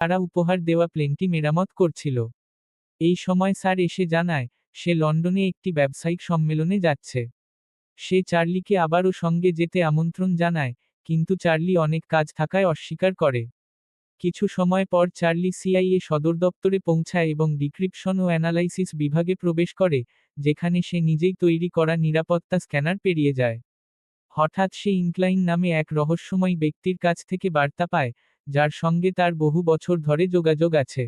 তারা উপহার দেওয়া প্লেনটি মেরামত করছিল। এই সময় স্যার এসে জানায়, সে লন্ডনে একটি ব্যবসায়িক সম্মেলনে যাচ্ছে। সে চার্লিকে আবারও সঙ্গে যেতে আমন্ত্রণ জানায়, কিন্তু চার্লি অনেক কাজ থাকায় অস্বীকার করে। কিছু সময় পর চার্লি সিআইএ সদর দপ্তরে পৌঁছায় এবং ডিক্রিপশন ও অ্যানালাইসিস বিভাগে প্রবেশ করে, যেখানে সে নিজেই তৈরি করা নিরাপত্তা স্ক্যানার পেরিয়ে যায়। হঠাৎ সে ইনক্লাইন নামে এক রহস্যময় ব্যক্তির কাছ থেকে বার্তা পায়, যার সঙ্গে তার বহু বছর ধরে যোগাযোগ আছে।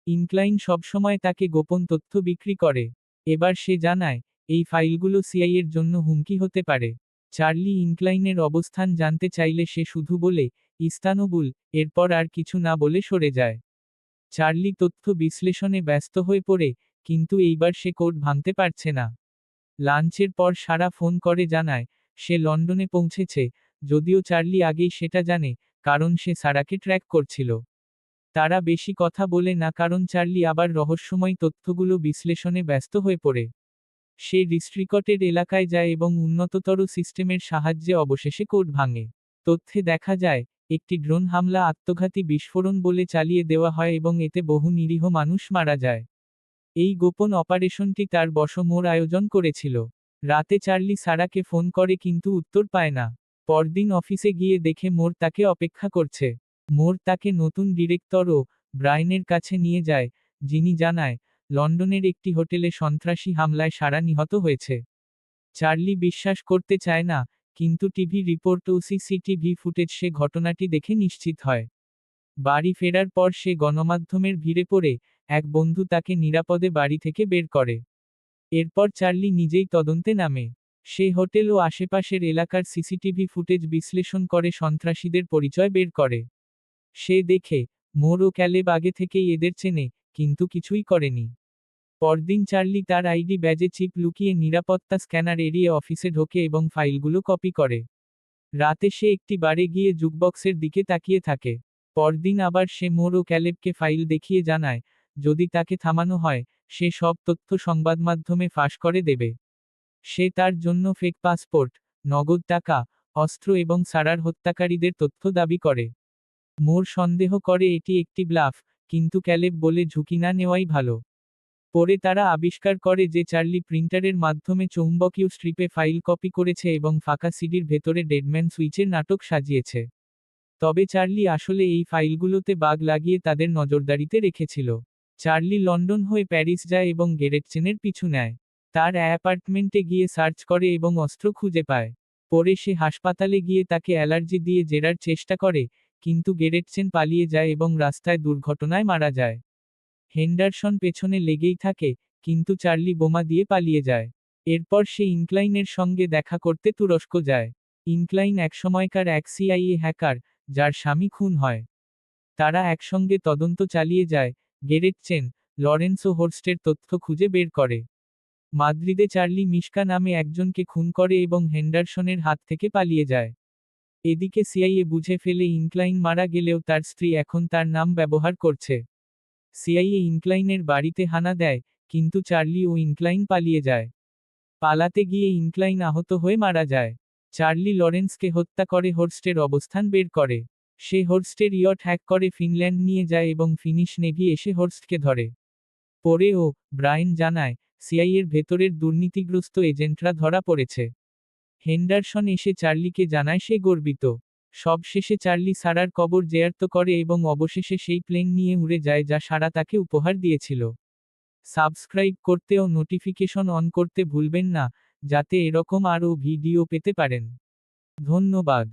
ইনক্লাইন সবসময় তাকে গোপন তথ্য বিক্রি করে। এবার সে জানায়, এই ফাইলগুলো সিআইএর জন্য হুমকি হতে পারে। চার্লি ইনক্লাইনের অবস্থান জানতে চাইলে সে শুধু বলে, ইস্তানবুল, এরপর আর কিছু না বলে সরে যায়। চার্লি তথ্য বিশ্লেষণে ব্যস্ত হয়ে পড়ে, কিন্তু এইবার সে কোড ভাঙতে পারছে না। লাঞ্চের পর সারা ফোন করে জানায়, সে লন্ডনে পৌঁছেছে, যদিও চার্লি আগেই সেটা জানে, কারণ সে সারাকে ট্র্যাক করছিল। তারা বেশি কথা বলে না কারণ চার্লি আবার রহস্যময় তথ্যগুলো বিশ্লেষণে ব্যস্ত হয়ে পড়ে। সে রিস্ট্রিকটেড এলাকায় যায় এবং উন্নততর সিস্টেমের সাহায্যে অবশেষে কোড ভাঙে। তথ্যে দেখা যায়, একটি ড্রোন হামলা আত্মঘাতী বিস্ফোরণ বলে চালিয়ে দেওয়া হয় এবং এতে বহু নিরীহ মানুষ মারা যায়। এই গোপন অপারেশনটি তার মোর আয়োজন করেছিল। রাতে চার্লি সারাকে ফোন করে কিন্তু উত্তর পায় না। পরদিন অফিসে গিয়ে দেখে মোর তাকে অপেক্ষা করছে। মোর তাকে নতুন ডিরেক্টর ও ব্রায়ানের কাছে নিয়ে যায়, যিনি জানায়, লন্ডনের একটি হোটেলে সন্ত্রাসী হামলায় সারা নিহত হয়েছে। চার্লি বিশ্বাস করতে চায় না, কিন্তু টিভি রিপোর্ট ও সিসিটিভি ফুটেজ সে ঘটনাটি দেখে নিশ্চিত হয়। বাড়ি ফেরার পর সে গণমাধ্যমের ভিড়ে পড়ে, এক বন্ধু তাকে নিরাপদে বাড়ি থেকে বের করে। এরপর চার্লি নিজেই তদন্তে নামে। সে হোটেল ও আশেপাশের এলাকার সিসিটিভি ফুটেজ বিশ্লেষণ করে সন্ত্রাসীদের পরিচয় বের করে। সে দেখে, মোর ও ক্যালেব আগে থেকেই এদের চেনে, কিন্তু কিছুই করেনি। পরদিন চার্লি তার আইডি ব্যাজে চিপ লুকিয়ে নিরাপত্তা স্ক্যানার এড়িয়ে অফিসে ঢোকে এবং ফাইলগুলো কপি করে। রাতে সে একটি বারে গিয়ে জুকবক্সের দিকে তাকিয়ে থাকে। পরদিন আবার সে মোর ও ক্যালেবকে ফাইল দেখিয়ে জানায়, যদি তাকে থামানো হয়, সে সব তথ্য সংবাদমাধ্যমে ফাঁস করে দেবে। সে তার জন্য ফেক পাসপোর্ট, নগদ টাকা, অস্ত্র এবং সারার হত্যাকারীদের তথ্য দাবি করে। মোর সন্দেহ করে এটি একটি ব্লাফ, কিন্তু ক্যালেব বলে ঝুঁকি না নেওয়াই ভালো। পরে তারা আবিষ্কার করে যে চার্লি প্রিন্টারের মাধ্যমে চৌম্বকীয় স্ট্রিপে ফাইল কপি করেছে এবং ফাঁকা সিডির ভেতরে ডেডম্যান সুইচের নাটক সাজিয়েছে। তবে চার্লি আসলে এই ফাইলগুলোতে বাগ লাগিয়ে তাদের নজরদারিতে রেখেছিল। চার্লি লন্ডন হয়ে প্যারিস যায় এবং গেরেটচেনের পিছু নেয়। তার অ্যাপার্টমেন্টে গিয়ে সার্চ করে এবং অস্ত্র খুঁজে পায়। পরে সে হাসপাতালে গিয়ে তাকে অ্যালার্জি দিয়ে জেরার চেষ্টা করে, কিন্তু গেরেটচেন পালিয়ে যায় এবং রাস্তায় দুর্ঘটনায় মারা যায়। হেন্ডারসন পেছনে লেগেই থাকে, কিন্তু চার্লি বোমা দিয়ে পালিয়ে যায়। এরপর সে ইনক্লাইনের সঙ্গে দেখা করতে তুরস্ক যায়। ইনক্লাইন একসময়কার এক সিআইএ হ্যাকার, যার স্বামী খুন হয়। তারা একসঙ্গে তদন্ত চালিয়ে যায়, গেরেটচেন, লরেন্স ও হোর্স্টের তথ্য খুঁজে বের করে। মাদ্রিদে চার্লি মিশকা নামে একজনকে খুন করে এবং হেন্ডারসনের হাত থেকে পালিয়ে যায়। এদিকে সিআইএ বুঝে ফেলে ইনক্লাইন মারা গেলেও তার স্ত্রী এখন তার নাম ব্যবহার করছে। সিআইএ ইনক্লাইনের বাড়িতে হানা দেয়, কিন্তু চার্লি ও ইনক্লাইন পালিয়ে যায়। পালাতে গিয়ে ইনক্লাইন আহত হয়ে মারা যায়। চার্লি লরেন্সকে হত্যা করে হোর্স্টের অবস্থান বের করে। সে হোর্স্টের ইয়ট হ্যাক করে ফিনল্যান্ড নিয়ে যায় এবং ফিনিশ নেভি এসে হোর্স্টকে ধরে। পরে ও ব্রায়ান জানায়, সিআইএর ভেতরের দুর্নীতিগ্রস্ত এজেন্টরা ধরা পড়েছে। হেন্ডারসন এসে চার্লিকে জানায় সে গর্বিত। সবশেষে চার্লি সারার কবর জেয়ার্ত করে এবং অবশেষে সেই প্লেন নিয়ে উড়ে যায় যা সারা তাকে উপহার দিয়েছিল। সাবস্ক্রাইব করতে ও নোটিফিকেশন অন করতে ভুলবেন না, যাতে এরকম আরও ভিডিও পেতে পারেন। ধন্যবাদ।